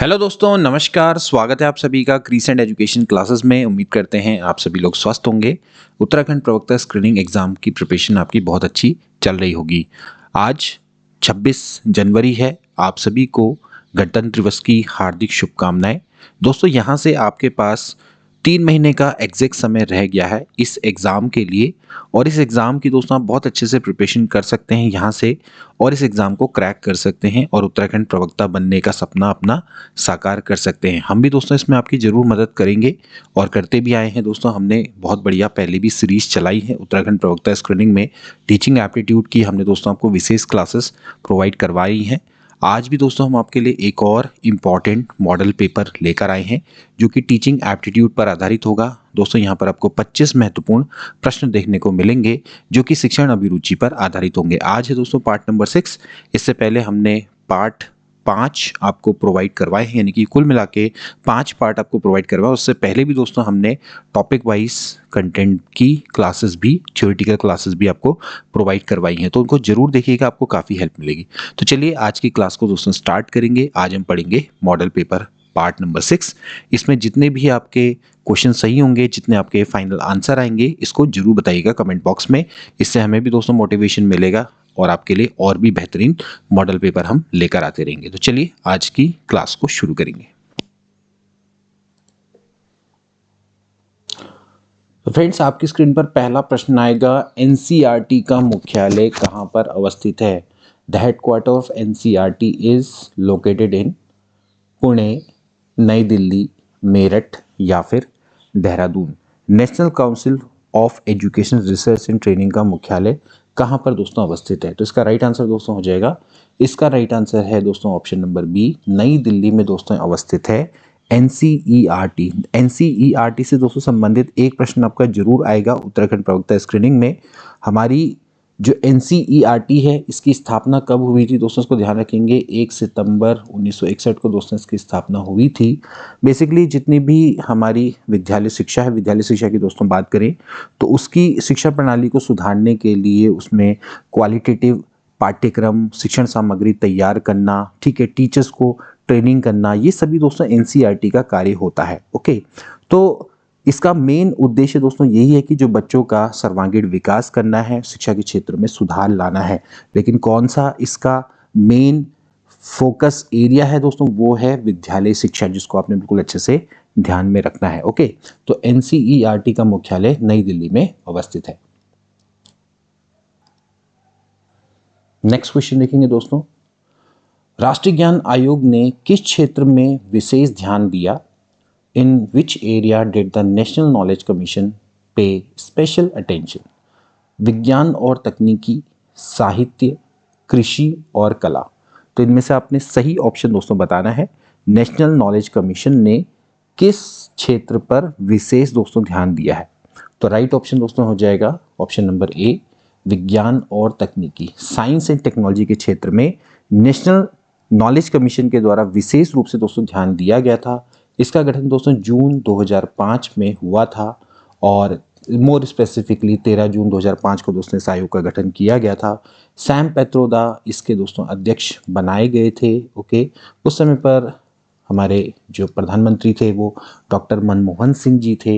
Hello दोस्तों, नमस्कार। स्वागत है आप सभी का क्रीसेंट एजुकेशन क्लासेस में। उम्मीद करते हैं आप सभी लोग स्वस्थ होंगे। उत्तराखंड प्रवक्ता स्क्रीनिंग एग्जाम की प्रिपरेशन आपकी बहुत अच्छी चल रही होगी। आज 26 जनवरी है। आप सभी को गणतंत्र दिवस की हार्दिक शुभकामनाएं। दोस्तों, यहाँ से आपके पास 3 महीने का एग्जैक्ट समय रह गया है इस एग्ज़ाम के लिए। और इस एग्ज़ाम की दोस्तों आप बहुत अच्छे से प्रिपरेशन कर सकते हैं यहाँ से, और इस एग्ज़ाम को क्रैक कर सकते हैं और उत्तराखंड प्रवक्ता बनने का सपना अपना साकार कर सकते हैं। हम भी दोस्तों इसमें आपकी ज़रूर मदद करेंगे और करते भी आए हैं। दोस्तों, हमने बहुत बढ़िया पहले भी सीरीज चलाई है उत्तराखंड प्रवक्ता स्क्रीनिंग में। टीचिंग एप्टीट्यूड की हमने दोस्तों आपको विशेष क्लासेस प्रोवाइड करवाई हैं। आज भी दोस्तों हम आपके लिए एक और इम्पॉर्टेंट मॉडल पेपर लेकर आए हैं जो कि टीचिंग एप्टीट्यूड पर आधारित होगा। दोस्तों, यहाँ पर आपको 25 महत्वपूर्ण प्रश्न देखने को मिलेंगे जो कि शिक्षण अभिरुचि पर आधारित होंगे। आज है दोस्तों पार्ट नंबर 6। इससे पहले हमने पार्ट 5 आपको प्रोवाइड करवाए हैं, यानी कि कुल मिला के 5 पार्ट आपको प्रोवाइड करवाए। उससे पहले भी दोस्तों हमने टॉपिक वाइज कंटेंट की क्लासेस भी, थ्योरेटिकल क्लासेस भी आपको प्रोवाइड करवाई हैं, तो उनको जरूर देखिएगा, आपको काफ़ी हेल्प मिलेगी। तो चलिए आज की क्लास को दोस्तों स्टार्ट करेंगे। आज हम पढ़ेंगे मॉडल पेपर पार्ट नंबर 6। इसमें जितने भी आपके क्वेश्चन सही होंगे, जितने आपके फाइनल आंसर आएंगे, इसको जरूर बताइएगा कमेंट बॉक्स में। इससे हमें भी दोस्तों मोटिवेशन मिलेगा और आपके लिए और भी बेहतरीन मॉडल पेपर हम लेकर आते रहेंगे। तो चलिए आज की क्लास को शुरू करेंगे। तो फ्रेंड्स, आपकी स्क्रीन पर पहला प्रश्न आएगा, एनसीईआरटी का मुख्यालय कहां पर अवस्थित है? The headquarter of NCERT is located in Pune, नई दिल्ली, मेरठ या फिर Dehradun. National council of education research and training का मुख्यालय कहाँ पर दोस्तों अवस्थित है? तो इसका राइट आंसर दोस्तों हो जाएगा, इसका राइट आंसर है दोस्तों ऑप्शन नंबर बी, नई दिल्ली में दोस्तों अवस्थित है एनसीईआरटी। एनसीईआरटी से दोस्तों संबंधित एक प्रश्न आपका जरूर आएगा उत्तराखंड प्रवक्ता स्क्रीनिंग में। हमारी जो एनसीईआरटी है, इसकी स्थापना कब हुई थी दोस्तों? इसको ध्यान रखेंगे, 1 सितंबर 1961 को दोस्तों इसकी स्थापना हुई थी। बेसिकली जितनी भी हमारी विद्यालय शिक्षा है, विद्यालय शिक्षा की दोस्तों बात करें तो उसकी शिक्षा प्रणाली को सुधारने के लिए उसमें क्वालिटेटिव पाठ्यक्रम, शिक्षण सामग्री तैयार करना, ठीक है, टीचर्स को ट्रेनिंग करना, ये सभी दोस्तों एनसीईआरटी का कार्य होता है। ओके, तो इसका मेन उद्देश्य दोस्तों यही है कि जो बच्चों का सर्वांगीण विकास करना है, शिक्षा के क्षेत्र में सुधार लाना है। लेकिन कौन सा इसका मेन फोकस एरिया है दोस्तों? वो है विद्यालय शिक्षा, जिसको आपने बिल्कुल अच्छे से ध्यान में रखना है। ओके, तो एनसीईआरटी का मुख्यालय नई दिल्ली में अवस्थित है। नेक्स्ट क्वेश्चन देखेंगे दोस्तों, राष्ट्रीय ज्ञान आयोग ने किस क्षेत्र में विशेष ध्यान दिया? In which area did the National Knowledge Commission pay special attention? विज्ञान और तकनीकी, साहित्य, कृषि और कला। तो इनमें से आपने सही ऑप्शन दोस्तों बताना है। नेशनल नॉलेज कमीशन ने किस क्षेत्र पर विशेष दोस्तों ध्यान दिया है? तो राइट ऑप्शन दोस्तों हो जाएगा ऑप्शन नंबर ए, विज्ञान और तकनीकी, साइंस एंड टेक्नोलॉजी के क्षेत्र में नेशनल नॉलेज कमीशन के द्वारा विशेष रूप से दोस्तों ध्यान दिया गया था। इसका गठन दोस्तों जून 2005 में हुआ था और मोर स्पेसिफिकली 13 जून 2005 को दोस्तों इस आयोग का गठन किया गया था। सैम पेत्रोदा इसके दोस्तों अध्यक्ष बनाए गए थे। ओके, उस समय पर हमारे जो प्रधानमंत्री थे वो डॉक्टर मनमोहन सिंह जी थे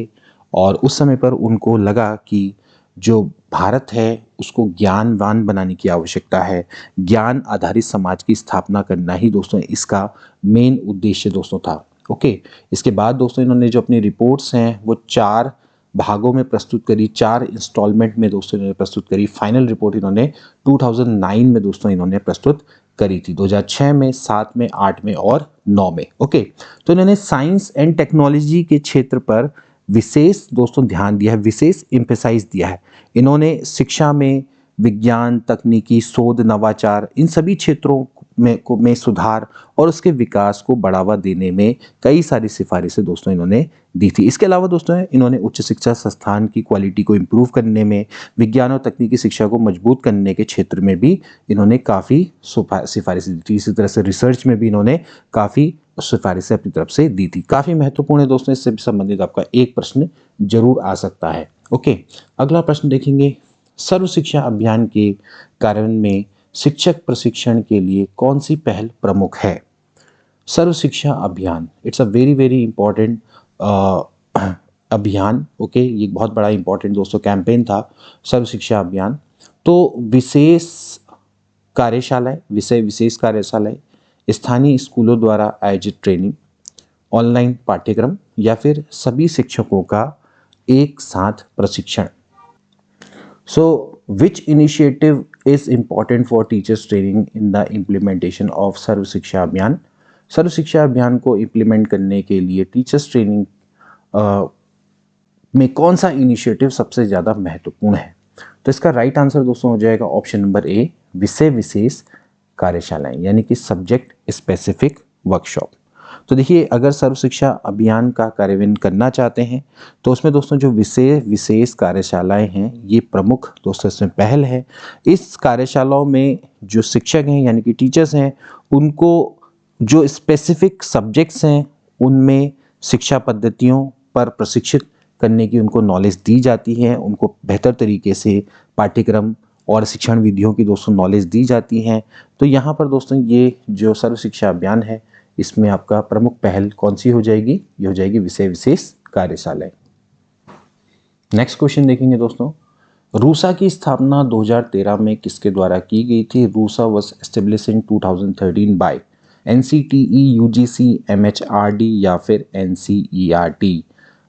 और उस समय पर उनको लगा कि जो भारत है उसको ज्ञानवान बनाने की आवश्यकता है, ज्ञान आधारित समाज की स्थापना करना ही दोस्तों इसका मेन उद्देश्य दोस्तों था। ओके, इसके बाद दोस्तों इन्होंने जो अपनी रिपोर्ट्स हैं वो 4 भागों में प्रस्तुत करी, 4 इंस्टॉलमेंट में दोस्तों इन्होंने प्रस्तुत करी। फाइनल रिपोर्ट इन्होंने 2009 में दोस्तों इन्होंने प्रस्तुत करी थी, 2006 में, 7 में, 8 में और 9 में। ओके, तो इन्होंने साइंस एंड टेक्नोलॉजी के क्षेत्र पर विशेष दोस्तों ध्यान दिया है, विशेष एम्फेसाइज दिया है। इन्होंने शिक्षा में विज्ञान, तकनीकी, शोध, नवाचार, इन सभी क्षेत्रों में सुधार और उसके विकास को बढ़ावा देने में कई सारी सिफारिशें दोस्तों इन्होंने दी थी। इसके अलावा दोस्तों इन्होंने उच्च शिक्षा संस्थान की क्वालिटी को इम्प्रूव करने में, विज्ञान और तकनीकी शिक्षा को मजबूत करने के क्षेत्र में भी इन्होंने काफ़ी सिफारिशें दी थी। इसी तरह से रिसर्च में भी इन्होंने काफ़ी सिफारिशें अपनी तरफ से दी थी। काफ़ी महत्वपूर्ण है दोस्तों, इससे संबंधित आपका एक प्रश्न जरूर आ सकता है। ओके, अगला प्रश्न देखेंगे, सर्व शिक्षा अभियान के कार्यान्वयन में शिक्षक प्रशिक्षण के लिए कौन सी पहल प्रमुख है? सर्व शिक्षा अभियान, it's a very very important अभियान। ओके, ये बहुत बड़ा इंपॉर्टेंट दोस्तों कैंपेन था सर्व शिक्षा अभियान। तो विशेष कार्यशालाएं, विषय विशेष कार्यशालाएं, स्थानीय स्कूलों द्वारा आयोजित ट्रेनिंग, ऑनलाइन पाठ्यक्रम या फिर सभी शिक्षकों का एक साथ प्रशिक्षण। So, which initiative is important for teachers training in the implementation of सर्व शिक्षा अभियान? सर्व शिक्षा अभियान को इम्प्लीमेंट करने के लिए टीचर्स ट्रेनिंग में कौन सा इनिशिएटिव सबसे ज़्यादा महत्वपूर्ण है? तो इसका राइट आंसर दोस्तों हो जाएगा ऑप्शन नंबर ए, विषय विशेष कार्यशालाएं, यानी कि सब्जेक्ट स्पेसिफिक वर्कशॉप। तो देखिए, अगर सर्व शिक्षा अभियान का कार्यान्वयन करना चाहते हैं तो उसमें दोस्तों जो विषय विशेष कार्यशालाएं हैं ये प्रमुख दोस्तों इसमें पहल है। इस कार्यशालाओं में जो शिक्षक हैं यानी कि टीचर्स हैं, उनको जो स्पेसिफिक सब्जेक्ट्स हैं उनमें शिक्षा पद्धतियों पर प्रशिक्षित करने की उनको नॉलेज दी जाती है, उनको बेहतर तरीके से पाठ्यक्रम और शिक्षण विधियों की दोस्तों नॉलेज दी जाती है। तो यहाँ पर दोस्तों ये जो सर्व शिक्षा अभियान है इसमें आपका प्रमुख पहल कौन सी हो जाएगी? ये हो जाएगी विषय विशेष कार्यशालाएं। नेक्स्ट क्वेश्चन देखेंगे दोस्तों, रूसा की स्थापना 2013 में किसके द्वारा की गई थी? RUSA was established in 2013 by NCTE, UGC, MHRD या फिर NCERT।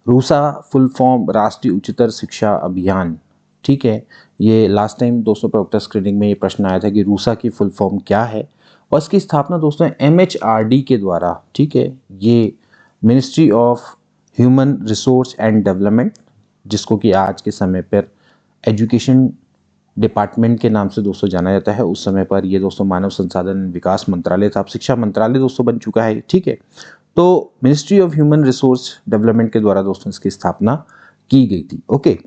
रूसा फुल फॉर्म राष्ट्रीय उच्चतर शिक्षा अभियान, ठीक है। ये लास्ट टाइम दोस्तों प्रवक्ता स्क्रीनिंग में ये प्रश्न आया था कि रूसा की फुल फॉर्म क्या है, और इसकी स्थापना दोस्तों MHRD के द्वारा, ठीक है, ये ministry of human resource and development, जिसको कि आज के समय पर एजुकेशन डिपार्टमेंट के नाम से दोस्तों जाना जाता है, उस समय पर ये दोस्तों मानव संसाधन विकास मंत्रालय था, अब शिक्षा मंत्रालय दोस्तों बन चुका है, ठीक है। तो ministry of human resource development के द्वारा दोस्तों इसकी स्थापना की गई थी। ओके,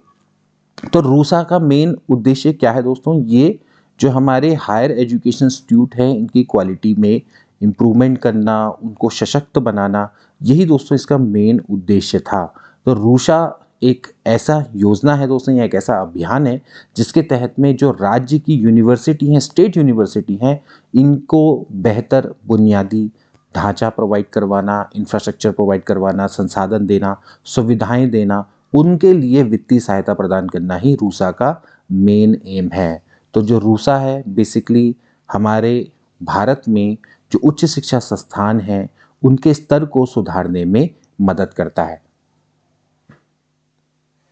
तो रूसा का मेन उद्देश्य क्या है दोस्तों? ये जो हमारे हायर एजुकेशन इंस्टीट्यूट हैं इनकी क्वालिटी में इम्प्रूवमेंट करना, उनको सशक्त बनाना, यही दोस्तों इसका मेन उद्देश्य था। तो रूसा एक ऐसा योजना है दोस्तों, या एक ऐसा अभियान है जिसके तहत में जो राज्य की यूनिवर्सिटी हैं, स्टेट यूनिवर्सिटी हैं, इनको बेहतर बुनियादी ढांचा प्रोवाइड करवाना, इंफ्रास्ट्रक्चर प्रोवाइड करवाना, संसाधन देना, सुविधाएं देना, उनके लिए वित्तीय सहायता प्रदान करना ही रूसा का मेन एम है। तो जो रूसा है बेसिकली हमारे भारत में जो उच्च शिक्षा संस्थान हैं उनके स्तर को सुधारने में मदद करता है।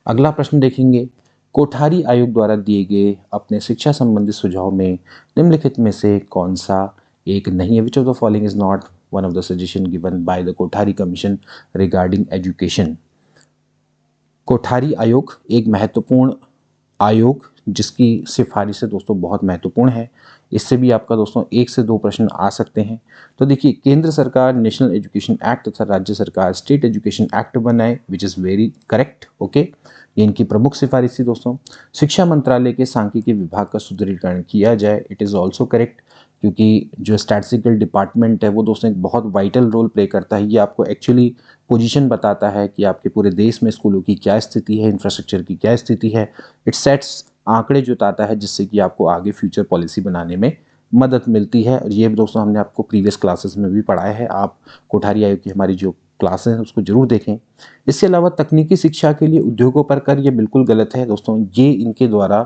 अगला प्रश्न देखेंगे, कोठारी आयोग द्वारा दिए गए अपने शिक्षा संबंधी सुझाव में निम्नलिखित में से कौन सा एक नहीं है? Which of the following is not one of the suggestion given by the Kothari commission regarding education. Kothari आयोग एक महत्वपूर्ण आयोग जिसकी सिफारिशें दोस्तों बहुत महत्वपूर्ण है, इससे भी आपका दोस्तों 1 से 2 प्रश्न आ सकते हैं। तो देखिए, केंद्र सरकार नेशनल एजुकेशन एक्ट तथा राज्य सरकार स्टेट एजुकेशन एक्ट बनाए, which is very correct. Okay, ये इनकी प्रमुख सिफारिश थी दोस्तों। शिक्षा मंत्रालय के सांख्यिकी विभाग का सुदृढ़ीकरण किया जाए, इट इज़ ऑल्सो करेक्ट, क्योंकि जो स्टैटिस्टिकल डिपार्टमेंट है वो दोस्तों एक बहुत वाइटल रोल प्ले करता है। ये आपको एक्चुअली पोजीशन बताता है कि आपके पूरे देश में स्कूलों की क्या स्थिति है, इंफ्रास्ट्रक्चर की क्या स्थिति है। इट सेट्स आंकड़े जुटाता है जिससे कि आपको आगे फ्यूचर पॉलिसी बनाने में मदद मिलती है। और ये दोस्तों हमने आपको प्रीवियस क्लासेस में भी पढ़ाया है, आप कोठारी आयोग की हमारी जो क्लासेस हैं उसको जरूर देखें। इसके अलावा तकनीकी शिक्षा के लिए उद्योगों पर कर, ये बिल्कुल गलत है दोस्तों, ये इनके द्वारा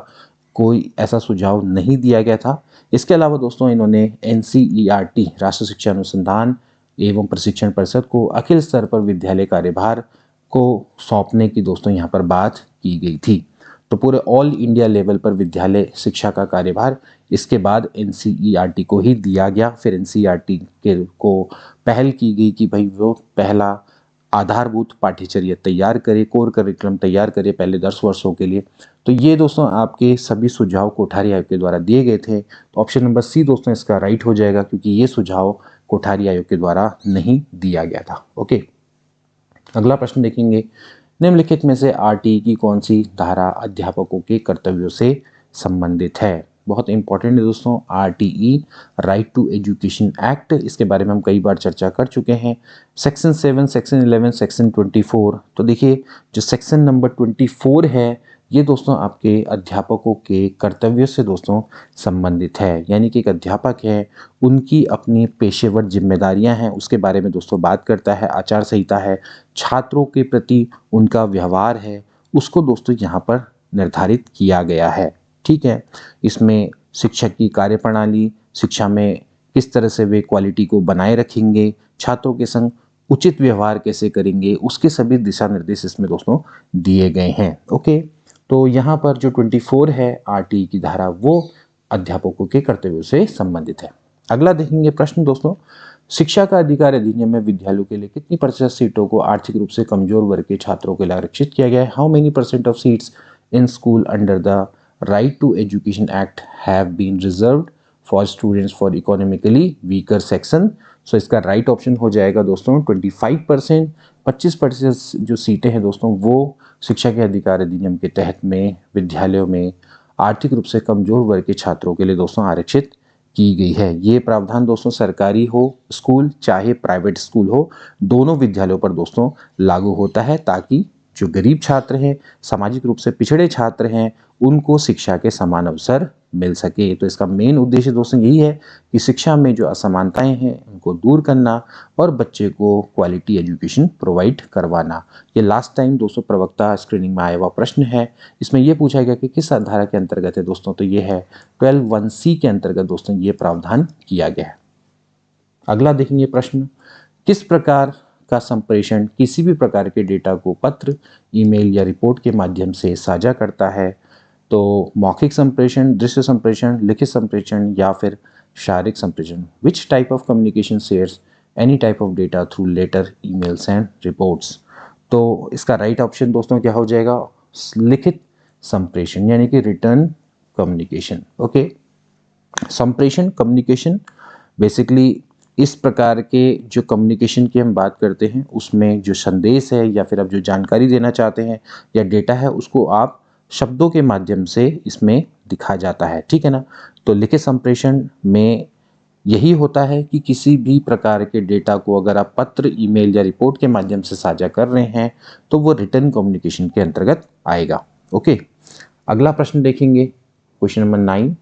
कोई ऐसा सुझाव नहीं दिया गया था। इसके अलावा दोस्तों इन्होंने NCERT राष्ट्रीय शिक्षा अनुसंधान एवं प्रशिक्षण परिषद को अखिल स्तर पर विद्यालय कार्यभार को सौंपने की दोस्तों यहाँ पर बात की गई थी। तो पूरे ऑल इंडिया लेवल पर विद्यालय शिक्षा का कार्यभार इसके बाद NCERT को ही दिया गया। फिर NCERT को पहल की गई कि भाई वो पहला आधारभूत पाठ्यचर्या तैयार करे, कोर करिकुलम तैयार करे पहले 10 वर्षों के लिए। तो ये दोस्तों आपके सभी सुझाव कोठारी आयोग के द्वारा दिए गए थे। तो ऑप्शन नंबर सी दोस्तों इसका राइट हो जाएगा, क्योंकि ये सुझाव कोठारी आयोग के द्वारा नहीं दिया गया था। ओके, अगला प्रश्न देखेंगे, निम्नलिखित में से RTE की कौन सी धारा अध्यापकों के कर्तव्यों से संबंधित है? बहुत इंपॉर्टेंट है दोस्तों RTE, right to education act, इसके बारे में हम कई बार चर्चा कर चुके हैं। Section 7, section 11, section 24। तो देखिए जो सेक्शन नंबर 24 है ये दोस्तों आपके अध्यापकों के कर्तव्यों से दोस्तों संबंधित है। यानी कि एक अध्यापक है, उनकी अपनी पेशेवर जिम्मेदारियां हैं, उसके बारे में दोस्तों बात करता है। आचार संहिता है, छात्रों के प्रति उनका व्यवहार है, उसको दोस्तों यहाँ पर निर्धारित किया गया है। ठीक है, इसमें शिक्षक की कार्यप्रणाली, शिक्षा में किस तरह से वे क्वालिटी को बनाए रखेंगे, छात्रों के संग उचित व्यवहार कैसे करेंगे, उसके सभी दिशा निर्देश इसमें दोस्तों दिए गए हैं। ओके, तो यहाँ पर जो 24 है आरटीई की धारा, वो अध्यापकों के कर्तव्यों से संबंधित है। अगला देखेंगे प्रश्न दोस्तों, शिक्षा का अधिकार अधिनियम में विद्यालयों के लिए कितनी प्रतिशत सीटों को आर्थिक रूप से कमजोर वर्ग के छात्रों के लिए आरक्षित किया गया है? How many percent of seats in school under the right to education act have been reserved for students for economically weaker section? So इसका राइट ऑप्शन हो जाएगा दोस्तों 25%। 25% जो सीटें हैं दोस्तों, वो शिक्षा के अधिकार अधिनियम के तहत में विद्यालयों में आर्थिक रूप से कमजोर वर्ग के छात्रों के लिए दोस्तों आरक्षित की गई है। ये प्रावधान दोस्तों सरकारी हो स्कूल चाहे प्राइवेट स्कूल हो, दोनों विद्यालयों पर दोस्तों लागू होता है, ताकि जो गरीब छात्र हैं, सामाजिक रूप से पिछड़े छात्र हैं, उनको शिक्षा के समान अवसर मिल सके। तो इसका मेन उद्देश्य दोस्तों यही है कि शिक्षा में जो असमानताएं हैं उनको दूर करना और बच्चे को क्वालिटी एजुकेशन प्रोवाइड करवाना। ये लास्ट टाइम दोस्तों प्रवक्ता स्क्रीनिंग में आया हुआ प्रश्न है। इसमें यह पूछा गया कि किस धारा के अंतर्गत है दोस्तों, तो ये है 12(1)(c) के अंतर्गत दोस्तों ये प्रावधान किया गया है। अगला देखेंगे प्रश्न, किस प्रकार का संप्रेषण किसी भी प्रकार के डेटा को पत्र, ईमेल या रिपोर्ट के माध्यम से साझा करता है? तो मौखिक संप्रेषण, दृश्य संप्रेषण, लिखित संप्रेषण या फिर शारीरिक संप्रेषण? Which type of communication shares any type of data through letter, emails and reports? तो इसका राइट ऑप्शन दोस्तों क्या हो जाएगा? लिखित संप्रेषण, यानी कि रिटर्न कम्युनिकेशन। ओके, संप्रेषण कम्युनिकेशन बेसिकली इस प्रकार के जो कम्युनिकेशन की हम बात करते हैं, उसमें जो संदेश है या फिर आप जो जानकारी देना चाहते हैं या डेटा है, उसको आप शब्दों के माध्यम से इसमें दिखा जाता है। ठीक है ना? तो लिखित संप्रेषण में यही होता है कि किसी भी प्रकार के डेटा को अगर आप पत्र, ईमेल या रिपोर्ट के माध्यम से साझा कर रहे हैं तो वो रिटर्न कम्युनिकेशन के अंतर्गत आएगा। ओके, अगला प्रश्न देखेंगे, क्वेश्चन नंबर 9।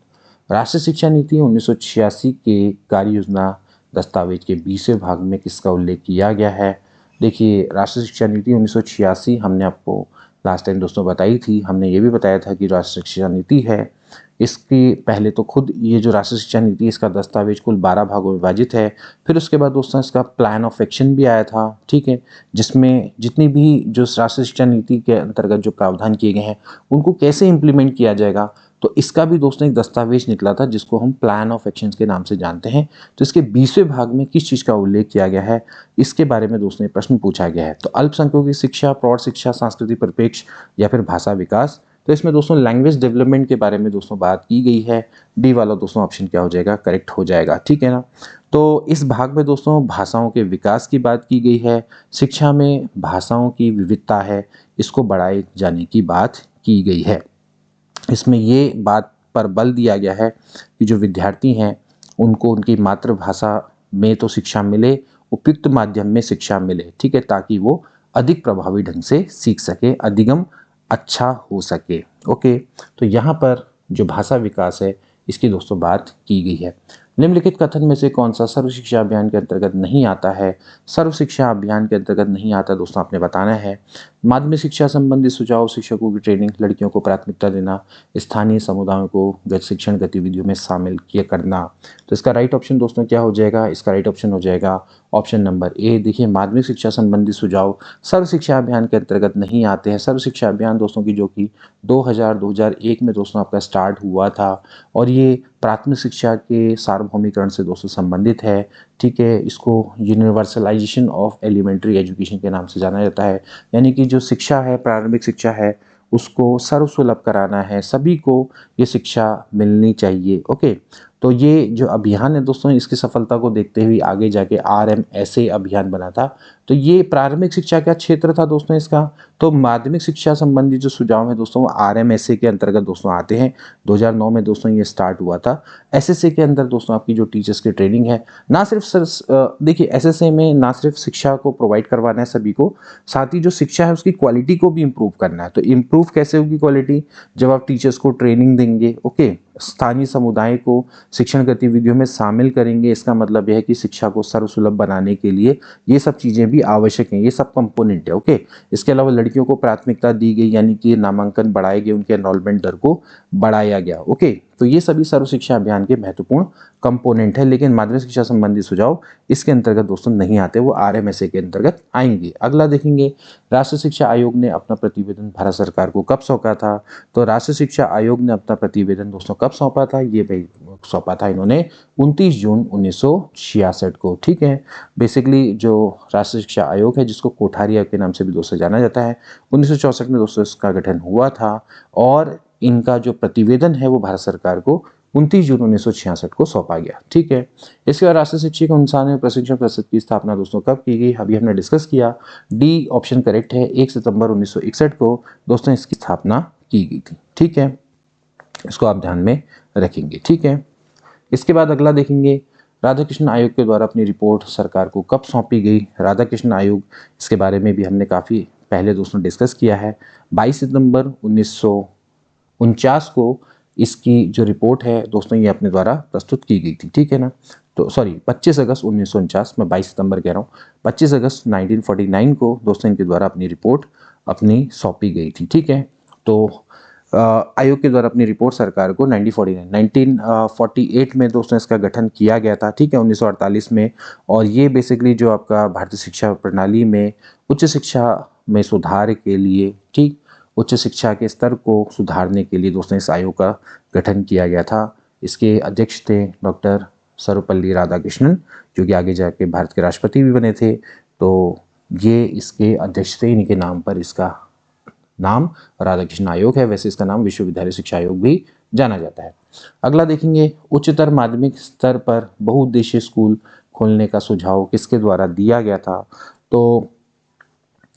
राष्ट्रीय शिक्षा नीति 1986 के कार्य योजना दस्तावेज के 20वें भाग में किसका उल्लेख किया गया है? देखिए, राष्ट्रीय शिक्षा नीति 1986 हमने आपको लास्ट टाइम दोस्तों बताई थी। हमने ये भी बताया था कि राष्ट्रीय शिक्षा नीति है, इसकी पहले तो खुद ये जो राष्ट्रीय शिक्षा नीति, इसका दस्तावेज कुल 12 भागों में विभाजित है। फिर उसके बाद दोस्तों इसका प्लान ऑफ एक्शन भी आया था। ठीक है, जिसमें जितनी भी जो राष्ट्रीय शिक्षा नीति के अंतर्गत जो प्रावधान किए गए हैं उनको कैसे इम्प्लीमेंट किया जाएगा, तो इसका भी दोस्तों एक दस्तावेज निकला था जिसको हम प्लान ऑफ एक्शन के नाम से जानते हैं। तो इसके 20वें भाग में किस चीज़ का उल्लेख किया गया है, इसके बारे में दोस्तों ये प्रश्न पूछा गया है। तो अल्पसंख्यकों की शिक्षा, प्रौढ़ शिक्षा, सांस्कृतिक परिप्रेक्ष्य या फिर भाषा विकास? तो इसमें दोस्तों लैंग्वेज डेवलपमेंट के बारे में दोस्तों बात की गई है। डी वाला दोस्तों ऑप्शन क्या हो जाएगा? करेक्ट हो जाएगा। ठीक है ना? तो इस भाग में दोस्तों भाषाओं के विकास की बात की गई है। शिक्षा में भाषाओं की विविधता है, इसको बढ़ाए जाने की बात की गई है। इसमें ये बात पर बल दिया गया है कि जो विद्यार्थी हैं उनको उनकी मातृभाषा में तो शिक्षा मिले, उपयुक्त माध्यम में शिक्षा मिले। ठीक है, ताकि वो अधिक प्रभावी ढंग से सीख सके, अधिगम अच्छा हो सके। ओके, तो यहाँ पर जो भाषा विकास है इसकी दोस्तों बात की गई है। निम्नलिखित कथन में से कौन सा सर्व शिक्षा अभियान के अंतर्गत नहीं आता है? सर्व शिक्षा अभियान के अंतर्गत नहीं आता दोस्तों, आपने बताना है। माध्यमिक शिक्षा संबंधी सुझाव, शिक्षकों की ट्रेनिंग, लड़कियों को प्राथमिकता देना, स्थानीय समुदायों को शिक्षण गतिविधियों में शामिल किया करना। तो इसका राइट ऑप्शन दोस्तों क्या हो जाएगा? इसका राइट ऑप्शन हो जाएगा ऑप्शन नंबर ए। देखिए, माध्यमिक शिक्षा संबंधी सुझाव सर्व शिक्षा अभियान के अंतर्गत नहीं आते हैं। सर्व शिक्षा अभियान दोस्तों की जो कि 2001 में दोस्तों आपका स्टार्ट हुआ था और ये प्राथमिक शिक्षा के सार्वभौमिकरण से दोस्तों संबंधित है। ठीक है, इसको यूनिवर्सलाइजेशन ऑफ एलिमेंट्री एजुकेशन के नाम से जाना जाता है। यानी कि जो शिक्षा है, प्रारंभिक शिक्षा है, उसको सर्वसुलभ कराना है, सभी को ये शिक्षा मिलनी चाहिए। ओके, तो ये जो अभियान है दोस्तों, इसकी सफलता को देखते हुए आगे जाके RMSA अभियान बना था। तो ये प्रारंभिक शिक्षा का क्षेत्र था दोस्तों इसका। तो माध्यमिक शिक्षा संबंधी जो सुझाव है दोस्तों, वो RMSA के अंतर्गत दोस्तों आते हैं। 2009 में दोस्तों ये स्टार्ट हुआ था। SSA के अंदर दोस्तों आपकी जो टीचर्स की ट्रेनिंग है, ना सिर्फ देखिए SSA में ना सिर्फ शिक्षा को प्रोवाइड करवाना है सभी को, साथ ही जो शिक्षा है उसकी क्वालिटी को भी इम्प्रूव करना है। तो इम्प्रूव कैसे होगी क्वालिटी? जब आप टीचर्स को ट्रेनिंग देंगे, ओके, स्थानीय समुदाय को शिक्षण गतिविधियों में शामिल करेंगे। इसका मतलब यह है कि शिक्षा को सर्वसुलभ बनाने के लिए ये सब चीजें भी आवश्यक हैं, ये सब कंपोनेंट है, ओके। इसके अलावा लड़कियों को प्राथमिकता दी गई, यानी कि नामांकन बढ़ाए गए, उनके एनरोलमेंट दर को बढ़ाया गया, ओके। तो ये सभी सर्व शिक्षा अभियान के महत्वपूर्ण कंपोनेंट है। लेकिन माध्यमिक शिक्षा संबंधी सुझाव इसके अंतर्गत दोस्तों नहीं आते, वो RMSA के अंतर्गत आएंगे। अगला देखेंगे, राष्ट्रीय शिक्षा आयोग ने अपना प्रतिवेदन भारत सरकार को कब सौंपा था? तो राष्ट्रीय शिक्षा आयोग ने अपना प्रतिवेदन दोस्तों कब सौंपा था? ये भाई सौंपा था इन्होंने 29 जून 1966 को, ठीक है। बेसिकली जो राष्ट्रीय शिक्षा आयोग है, जिसको कोठारी आयोग के नाम से भी दोस्तों जाना जाता है, 1964 में दोस्तों इसका गठन हुआ था और इनका जो प्रतिवेदन है वो भारत सरकार को 29 जून 1966 को सौंपा गया, ठीक है। इसके बाद राष्ट्रीय शिक्षक अनुसार में प्रशिक्षण परिषद की स्थापना दोस्तों कब की गई? अभी हमने डिस्कस किया, डी ऑप्शन करेक्ट है। 1 सितंबर 1961 को दोस्तों इसकी स्थापना की गई थी, ठीक है। इसको आप ध्यान में रखेंगे, ठीक है। इसके बाद अगला देखेंगे, राधाकृष्ण आयोग के द्वारा अपनी रिपोर्ट सरकार को कब सौंपी गई? राधाकृष्ण आयोग, इसके बारे में भी हमने काफ़ी पहले दोस्तों डिस्कस किया है। 22 सितंबर 1949 को इसकी जो रिपोर्ट है दोस्तों ये अपने द्वारा प्रस्तुत की गई थी, ठीक है ना। तो सॉरी 25 अगस्त 1949, मैं 22 सितंबर कह रहा हूँ, 25 अगस्त 1949 को दोस्तों इनके द्वारा अपनी रिपोर्ट अपनी सौंपी गई थी, ठीक है। तो आयोग के द्वारा अपनी रिपोर्ट सरकार को 1948 में दोस्तों इसका गठन किया गया था, ठीक है, 1948 में। और ये बेसिकली जो आपका भारतीय शिक्षा प्रणाली में उच्च शिक्षा में सुधार के लिए, ठीक, उच्च शिक्षा के स्तर को सुधारने के लिए दोस्तों इस आयोग का गठन किया गया था। इसके अध्यक्ष थे डॉक्टर सर्वपल्ली राधाकृष्णन, जो कि आगे जाके भारत के राष्ट्रपति भी बने थे। तो ये इसके अध्यक्ष थे, इनके नाम पर इसका नाम राधाकृष्ण आयोग है। वैसे इसका नाम विश्वविद्यालय शिक्षा आयोग भी जाना जाता है। अगला देखेंगे, उच्चतर माध्यमिक स्तर पर बहुउद्देशीय स्कूल खोलने का सुझाव किसके द्वारा दिया गया था? तो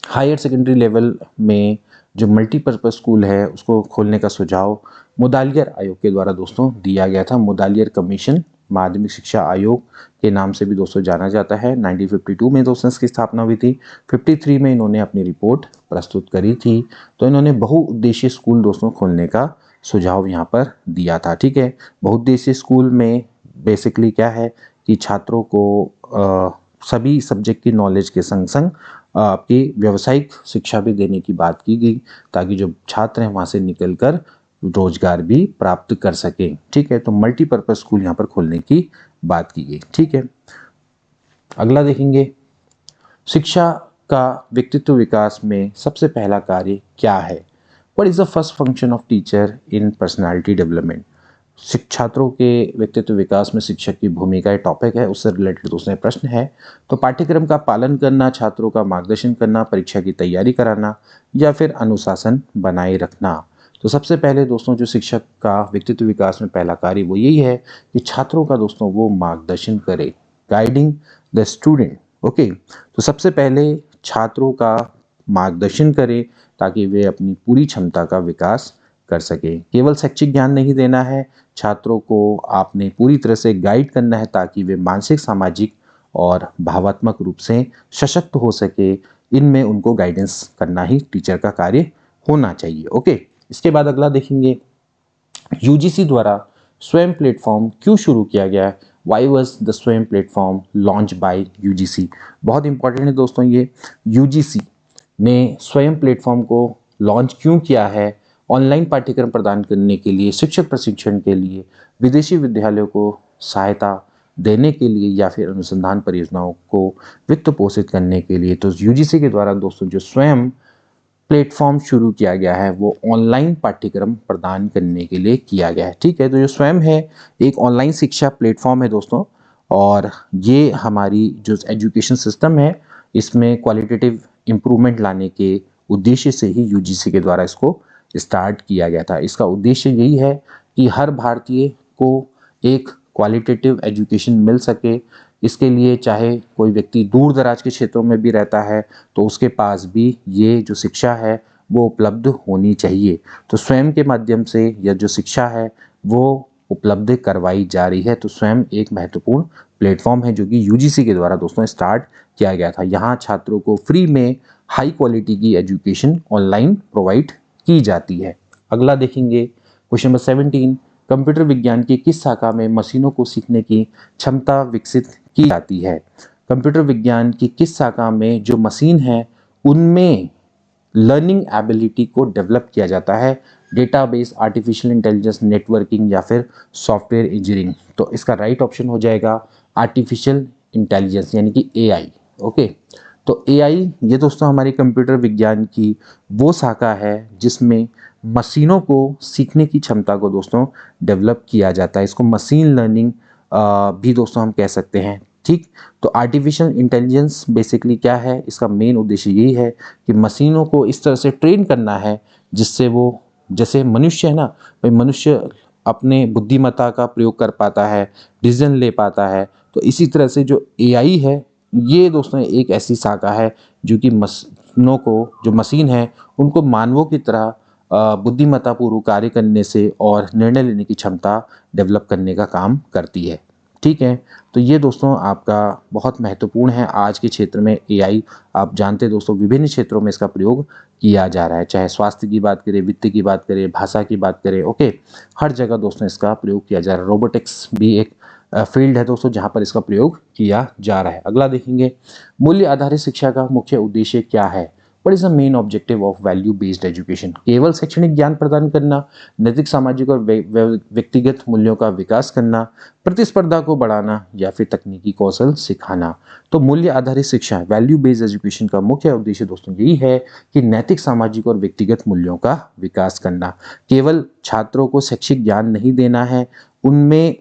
हायर सेकेंडरी लेवल में जो मल्टीपर्पज स्कूल है उसको खोलने का सुझाव मुदालियर आयोग के द्वारा दोस्तों दिया गया था। मुदालियर कमीशन माध्यमिक शिक्षा आयोग के नाम से भी दोस्तों जाना जाता है। 1952 में दोस्तों इसकी स्थापना हुई थी। 53 में इन्होंने अपनी रिपोर्ट प्रस्तुत करी थी। तो इन्होंने बहुउद्देशीय स्कूल दोस्तों खोलने का सुझाव यहाँ पर दिया था, ठीक है। बहुउद्देशीय स्कूल में बेसिकली क्या है कि छात्रों को सभी सब्जेक्ट की नॉलेज के संग संग आपकी व्यावसायिक शिक्षा भी देने की बात की गई, ताकि जो छात्र हैं वहाँ से निकलकर रोजगार भी प्राप्त कर सकें, ठीक है। तो मल्टीपर्पज स्कूल यहाँ पर खोलने की बात की गई, ठीक है। अगला देखेंगे, शिक्षा का व्यक्तित्व विकास में सबसे पहला कार्य क्या है? What is the first function of teacher in personality development? छात्रों के व्यक्तित्व विकास में शिक्षक की भूमिका टॉपिक है, उससे रिलेटेड दूसरे प्रश्न है। तो पाठ्यक्रम का पालन करना, छात्रों का मार्गदर्शन करना, परीक्षा की तैयारी कराना, या फिर अनुशासन बनाए रखना। तो सबसे पहले दोस्तों जो शिक्षक का व्यक्तित्व विकास में पहला कार्य वो यही है कि छात्रों का दोस्तों वो मार्गदर्शन करे, गाइडिंग द स्टूडेंट, ओके। तो सबसे पहले छात्रों का मार्गदर्शन करें ताकि वे अपनी पूरी क्षमता का विकास कर सके। केवल शैक्षिक ज्ञान नहीं देना है, छात्रों को आपने पूरी तरह से गाइड करना है ताकि वे मानसिक, सामाजिक और भावात्मक रूप से सशक्त हो सके। इनमें उनको गाइडेंस करना ही टीचर का कार्य होना चाहिए, ओके। इसके बाद अगला देखेंगे, यूजीसी द्वारा स्वयं प्लेटफॉर्म क्यों शुरू किया गया? वाई वॉज द स्वयं प्लेटफॉर्म लॉन्च बाय यूजीसी? बहुत इंपॉर्टेंट है दोस्तों, ये यूजीसी ने स्वयं प्लेटफॉर्म को लॉन्च क्यों किया है? ऑनलाइन पाठ्यक्रम प्रदान करने के लिए, शिक्षक प्रशिक्षण के लिए, विदेशी विद्यालयों को सहायता देने के लिए, या फिर अनुसंधान परियोजनाओं को वित्त पोषित करने के लिए। तो यूजीसी के द्वारा दोस्तों जो स्वयं प्लेटफॉर्म शुरू किया गया है वो ऑनलाइन पाठ्यक्रम प्रदान करने के लिए किया गया है, ठीक है। तो जो स्वयं है एक ऑनलाइन शिक्षा प्लेटफॉर्म है दोस्तों, और ये हमारी जो एजुकेशन सिस्टम है इसमें क्वालिटेटिव इम्प्रूवमेंट लाने के उद्देश्य से ही यूजीसी के द्वारा इसको स्टार्ट किया गया था। इसका उद्देश्य यही है कि हर भारतीय को एक क्वालिटेटिव एजुकेशन मिल सके। इसके लिए चाहे कोई व्यक्ति दूर दराज के क्षेत्रों में भी रहता है तो उसके पास भी ये जो शिक्षा है वो उपलब्ध होनी चाहिए। तो स्वयं के माध्यम से यह जो शिक्षा है वो उपलब्ध करवाई जा रही है। तो स्वयं एक महत्वपूर्ण प्लेटफॉर्म है जो कि यूजीसी के द्वारा दोस्तों स्टार्ट किया गया था। यहाँ छात्रों को फ्री में हाई क्वालिटी की एजुकेशन ऑनलाइन प्रोवाइड की जाती है। अगला देखेंगे क्वेश्चन नंबर 17, कंप्यूटर विज्ञान की किस शाखा में मशीनों को सीखने की क्षमता विकसित की जाती है? कंप्यूटर विज्ञान की किस शाखा में जो मशीन है उनमें लर्निंग एबिलिटी को डेवलप किया जाता है? डेटाबेस, आर्टिफिशियल इंटेलिजेंस, नेटवर्किंग या फिर सॉफ्टवेयर इंजीनियरिंग। तो इसका राइट ऑप्शन हो जाएगा आर्टिफिशियल इंटेलिजेंस यानी कि एआई। ओके, तो एआई ये दोस्तों हमारी कंप्यूटर विज्ञान की वो शाखा है जिसमें मशीनों को सीखने की क्षमता को दोस्तों डेवलप किया जाता है। इसको मशीन लर्निंग भी दोस्तों हम कह सकते हैं। ठीक, तो आर्टिफिशियल इंटेलिजेंस बेसिकली क्या है, इसका मेन उद्देश्य यही है कि मशीनों को इस तरह से ट्रेन करना है जिससे वो, जैसे मनुष्य है ना भाई, मनुष्य अपने बुद्धिमत्ता का प्रयोग कर पाता है, डिसीजन ले पाता है, तो इसी तरह से जो एआई है ये दोस्तों एक ऐसी शाखा है जो कि मशीनों को, जो मशीन है उनको मानवों की तरह बुद्धिमत्ता पूर्वक कार्य करने से और निर्णय लेने की क्षमता डेवलप करने का काम करती है। ठीक है, तो ये दोस्तों आपका बहुत महत्वपूर्ण है आज के क्षेत्र में एआई। आप जानते हैं दोस्तों विभिन्न क्षेत्रों में इसका प्रयोग किया जा रहा है, चाहे स्वास्थ्य की बात करें, वित्त की बात करें, भाषा की बात करें। ओके, हर जगह दोस्तों इसका प्रयोग किया जा रहा है। रोबोटिक्स भी एक फील्ड है दोस्तों जहाँ पर इसका प्रयोग किया जा रहा है। अगला देखेंगे, मूल्य आधारित शिक्षा का मुख्य उद्देश्य क्या है? What is the main objective of value based education? केवल शैक्षणिक ज्ञान प्रदान करना, नैतिक, सामाजिक और व्यक्तिगत मूल्यों का विकास करना, प्रतिस्पर्धा को बढ़ाना या फिर तकनीकी कौशल सिखाना? तो मूल्य आधारित शिक्षा, वैल्यू बेस्ड एजुकेशन का मुख्य उद्देश्य दोस्तों यही है कि नैतिक, सामाजिक और व्यक्तिगत मूल्यों का विकास करना। केवल छात्रों को शैक्षिक ज्ञान नहीं देना है, उनमें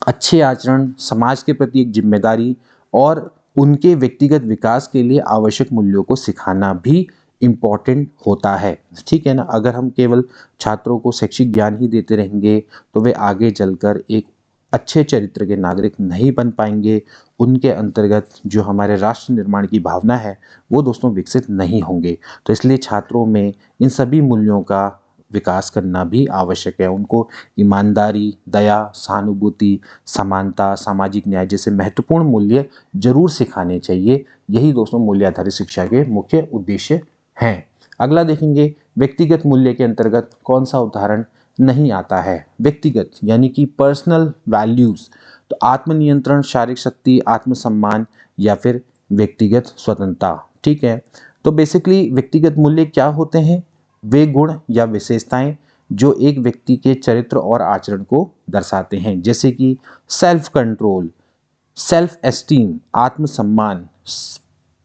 अच्छे आचरण, समाज के प्रति एक जिम्मेदारी और उनके व्यक्तिगत विकास के लिए आवश्यक मूल्यों को सिखाना भी इम्पॉर्टेंट होता है। ठीक है ना, अगर हम केवल छात्रों को शैक्षिक ज्ञान ही देते रहेंगे तो वे आगे चलकर एक अच्छे चरित्र के नागरिक नहीं बन पाएंगे। उनके अंतर्गत जो हमारे राष्ट्र निर्माण की भावना है वो दोस्तों विकसित नहीं होंगे। तो इसलिए छात्रों में इन सभी मूल्यों का विकास करना भी आवश्यक है। उनको ईमानदारी, दया, सहानुभूति, समानता, सामाजिक न्याय जैसे महत्वपूर्ण मूल्य जरूर सिखाने चाहिए। यही दोस्तों मूल्य आधारित शिक्षा के मुख्य उद्देश्य हैं। अगला देखेंगे, व्यक्तिगत मूल्य के अंतर्गत कौन सा उदाहरण नहीं आता है? व्यक्तिगत यानी कि पर्सनल वैल्यूज, तो आत्मनियंत्रण, शारीरिक शक्ति, आत्मसम्मान या फिर व्यक्तिगत स्वतंत्रता। ठीक है, तो बेसिकली व्यक्तिगत मूल्य क्या होते हैं? वे गुण या विशेषताएं जो एक व्यक्ति के चरित्र और आचरण को दर्शाते हैं, जैसे कि सेल्फ कंट्रोल, सेल्फ एस्टीम, आत्मसम्मान,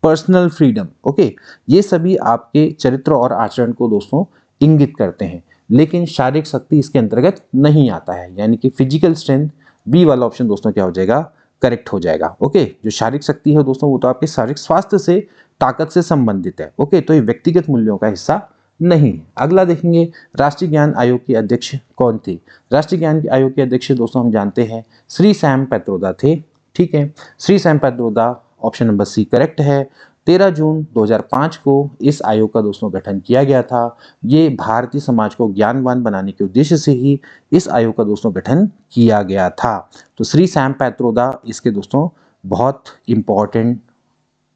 पर्सनल फ्रीडम। ओके, ये सभी आपके चरित्र और आचरण को दोस्तों इंगित करते हैं। लेकिन शारीरिक शक्ति इसके अंतर्गत नहीं आता है, यानी कि फिजिकल स्ट्रेंथ, बी वाला ऑप्शन दोस्तों क्या हो जाएगा? करेक्ट हो जाएगा। ओके, जो शारीरिक शक्ति है दोस्तों वो तो आपके शारीरिक स्वास्थ्य से, ताकत से संबंधित है। ओके, तो ये व्यक्तिगत मूल्यों का हिस्सा नहीं। अगला देखेंगे, राष्ट्रीय ज्ञान आयोग के अध्यक्ष कौन थे? राष्ट्रीय ज्ञान आयोग के अध्यक्ष दोस्तों हम जानते हैं श्री सैम पैत्रोदा थे। ठीक है, Shri Sam Pitroda, option number C correct है। 13 जून 2005 को इस आयोग का दोस्तों गठन किया गया था। ये भारतीय समाज को ज्ञानवान बनाने के उद्देश्य से ही इस आयोग का दोस्तों गठन किया गया था। तो श्री सैम पैत्रोदा इसके दोस्तों बहुत इंपॉर्टेंट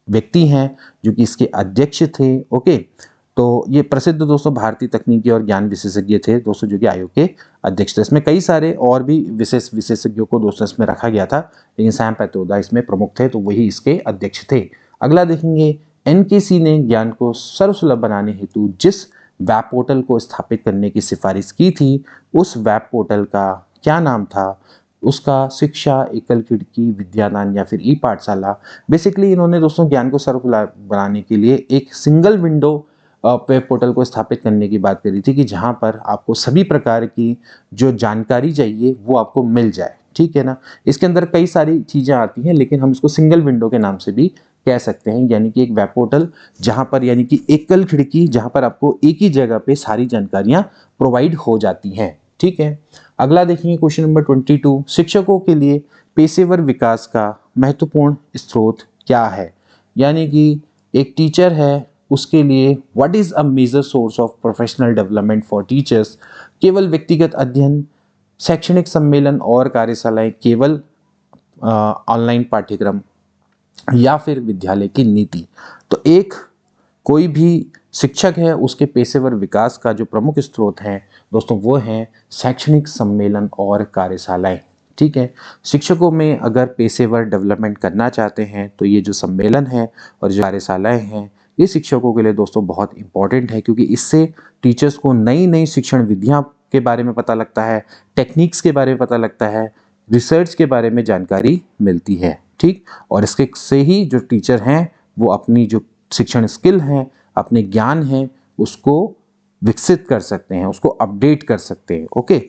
व्यक्ति हैं जो कि इसके अध्यक्ष थे। ओके, तो ये प्रसिद्ध दोस्तों भारतीय तकनीकी और ज्ञान विशेषज्ञ थे दोस्तों जो कि आयोग के अध्यक्ष थे। इसमें कई सारे और भी विशेषज्ञों को दोस्तों इसमें रखा गया था, लेकिन सैम पैत्रोदा इसमें प्रमुख थे, तो वही इसके अध्यक्ष थे। अगला देखेंगे, एनकेसी ने ज्ञान को सर्वसुलभ बनाने हेतु जिस वेब पोर्टल को स्थापित करने की सिफारिश की थी, उस वेब पोर्टल का क्या नाम था? उसका शिक्षा, एकल खिड़की, विद्यादान या फिर ई पाठशाला। बेसिकली इन्होंने दोस्तों ज्ञान को सर्वसुलभ बनाने के लिए एक सिंगल विंडो वेब पोर्टल को स्थापित करने की बात करी थी कि जहां पर आपको सभी प्रकार की जो जानकारी चाहिए वो आपको मिल जाए। ठीक है ना, इसके अंदर कई सारी चीजें आती हैं, लेकिन हम इसको सिंगल विंडो के नाम से भी कह सकते हैं, यानी कि एक वेब पोर्टल जहां पर, यानी कि एकल खिड़की, जहां पर आपको एक ही जगह पे सारी जानकारियां प्रोवाइड हो जाती हैं। ठीक है, अगला देखेंगे क्वेश्चन नंबर 22, शिक्षकों के लिए पेशेवर विकास का महत्वपूर्ण स्रोत क्या है। यानी कि एक टीचर है, उसके लिए what is a major source of professional development for teachers. केवल व्यक्तिगत अध्ययन, शैक्षणिक सम्मेलन और कार्यशालाएं, केवल ऑनलाइन पाठ्यक्रम, या फिर विद्यालय की नीति। तो एक कोई भी शिक्षक है, उसके पेशेवर विकास का जो प्रमुख स्रोत है दोस्तों वो है शैक्षणिक सम्मेलन और कार्यशालाएं। ठीक है, शिक्षकों में अगर पेशेवर डेवलपमेंट करना चाहते हैं तो ये जो सम्मेलन है और जो कार्यशालाएं हैं ये शिक्षकों के लिए दोस्तों बहुत इंपॉर्टेंट है, क्योंकि इससे टीचर्स को नई नई शिक्षण विधियां के बारे में पता लगता है, टेक्निक्स के बारे में पता लगता है, रिसर्च के बारे में जानकारी मिलती है। ठीक, और इसके से ही जो टीचर हैं वो अपनी जो शिक्षण स्किल हैं, अपने ज्ञान हैं, उसको विकसित कर सकते हैं, उसको अपडेट कर सकते हैं। ओके,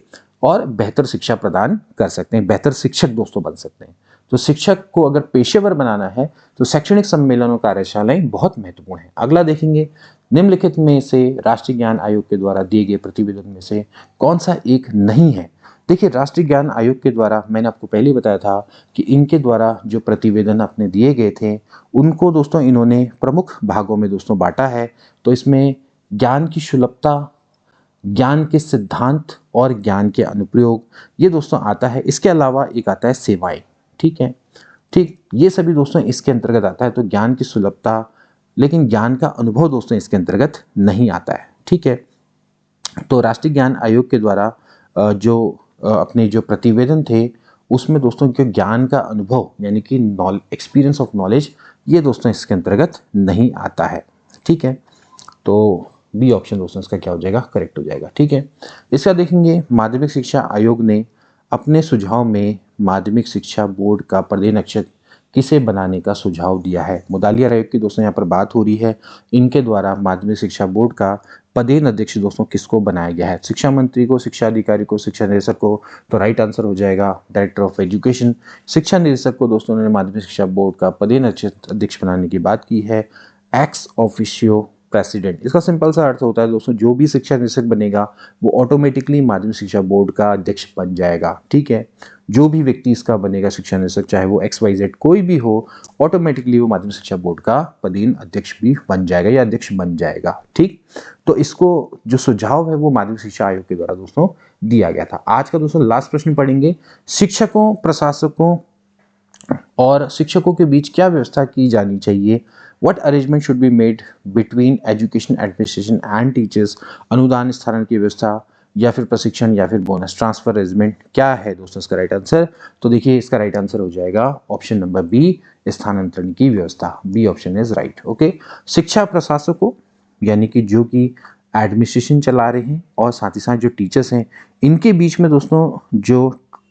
और बेहतर शिक्षा प्रदान कर सकते हैं, बेहतर शिक्षक दोस्तों बन सकते हैं। तो शिक्षक को अगर पेशेवर बनाना है तो शैक्षणिक सम्मेलन और कार्यशालाएं बहुत महत्वपूर्ण है। अगला देखेंगे, निम्नलिखित में से राष्ट्रीय ज्ञान आयोग के द्वारा दिए गए प्रतिवेदन में से कौन सा एक नहीं है। देखिए, राष्ट्रीय ज्ञान आयोग के द्वारा मैंने आपको पहले ही बताया था कि इनके द्वारा जो प्रतिवेदन अपने दिए गए थे उनको दोस्तों इन्होंने प्रमुख भागों में दोस्तों बांटा है। तो इसमें ज्ञान की सुलभता, ज्ञान के सिद्धांत और ज्ञान के अनुप्रयोग ये दोस्तों आता है। इसके अलावा एक आता है सेवाएं। ठीक है, ठीक, ये सभी दोस्तों इसके अंतर्गत आता है। तो ज्ञान की सुलभता, लेकिन ज्ञान का अनुभव दोस्तों इसके अंतर्गत नहीं आता है। ठीक है, तो राष्ट्रीय ज्ञान आयोग के द्वारा जो अपने जो प्रतिवेदन थे उसमें दोस्तों जो ज्ञान का अनुभव यानी कि एक्सपीरियंस ऑफ नॉलेज ये दोस्तों इसके अंतर्गत नहीं आता है। ठीक है, तो बी ऑप्शन दोस्तों इसका क्या हो जाएगा, करेक्ट हो जाएगा। ठीक है, इसका देखेंगे, माध्यमिक शिक्षा आयोग ने अपने सुझाव में माध्यमिक शिक्षा बोर्ड का पर्यवेक्षक किसे बनाने का सुझाव दिया है। मुदालियार आयोग की दोस्तों यहाँ पर बात हो रही है। इनके द्वारा माध्यमिक शिक्षा बोर्ड का पदेन अध्यक्ष दोस्तों किसको बनाया गया है, शिक्षा मंत्री को, शिक्षा अधिकारी को, शिक्षा निदेशक को। तो राइट आंसर हो जाएगा डायरेक्टर ऑफ एजुकेशन। शिक्षा निदेशक को दोस्तों ने माध्यमिक शिक्षा बोर्ड का पदेन अध्यक्ष बनाने की बात की है, एक्स ऑफिशियो प्रेसिडेंट। इसका सिंपल सा अर्थ होता है दोस्तों, जो भी शिक्षा निदेशक बनेगा वो ऑटोमेटिकली माध्यमिक शिक्षा बोर्ड का अध्यक्ष बन जाएगा। ठीक है, जो भी व्यक्ति इसका बनेगा शिक्षा निदेशक, चाहे वो XYZ कोई भी हो, ऑटोमेटिकली वो माध्यमिक शिक्षा बोर्ड का पदेन अध्यक्ष भी बन जाएगा या अध्यक्ष बन जाएगा। ठीक, तो इसको जो सुझाव है वो माध्यमिक शिक्षा आयोग के द्वारा दोस्तों दिया गया था। आज का दोस्तों लास्ट प्रश्न पढ़ेंगे, शिक्षकों, प्रशासकों और शिक्षकों के बीच क्या व्यवस्था की जानी चाहिए। What arrangement should be made between education administration and teachers। अनुदान स्थानांतरण की व्यवस्था या फिर प्रशिक्षण या फिर बोनस ट्रांसफर अरेंजमेंट क्या है दोस्तों इसका राइट आंसर। तो देखिए इसका राइट आंसर हो जाएगा ऑप्शन नंबर बी, स्थानांतरण की व्यवस्था। B option is right. Okay, शिक्षा प्रशासकों यानी कि जो कि एडमिनिस्ट्रेशन चला रहे हैं और साथ ही साथ जो टीचर्स हैं, इनके बीच में दोस्तों जो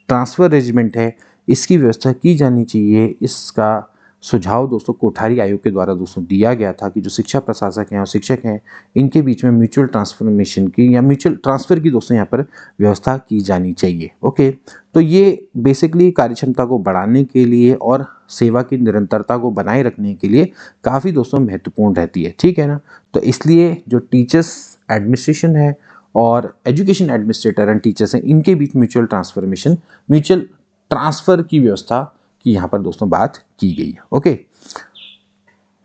ट्रांसफर अरेंजमेंट है इसकी व्यवस्था की जानी चाहिए। इसका सुझाव दोस्तों कोठारी आयोग के द्वारा दोस्तों दिया गया था कि जो शिक्षा प्रशासक हैं और शिक्षक हैं इनके बीच में म्यूचुअल ट्रांसफॉर्मेशन की या म्यूचुअल ट्रांसफर की दोस्तों यहाँ पर व्यवस्था की जानी चाहिए। ओके, तो ये बेसिकली कार्यक्षमता को बढ़ाने के लिए और सेवा की निरंतरता को बनाए रखने के लिए काफ़ी दोस्तों महत्वपूर्ण रहती है। ठीक है ना, तो इसलिए जो टीचर्स एडमिनिस्ट्रेशन है और एजुकेशन एडमिनिस्ट्रेटर एंड टीचर्स हैं इनके बीच म्यूचुअल ट्रांसफर की व्यवस्था की यहाँ पर दोस्तों बात की गई है। ओके,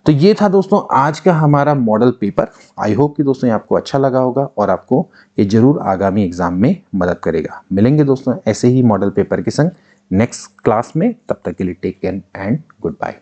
तो ये था दोस्तों आज का हमारा मॉडल पेपर। आई होप कि दोस्तों ये आपको अच्छा लगा होगा और आपको ये जरूर आगामी एग्जाम में मदद करेगा। मिलेंगे दोस्तों ऐसे ही मॉडल पेपर के संग नेक्स्ट क्लास में, तब तक के लिए take care and good bye.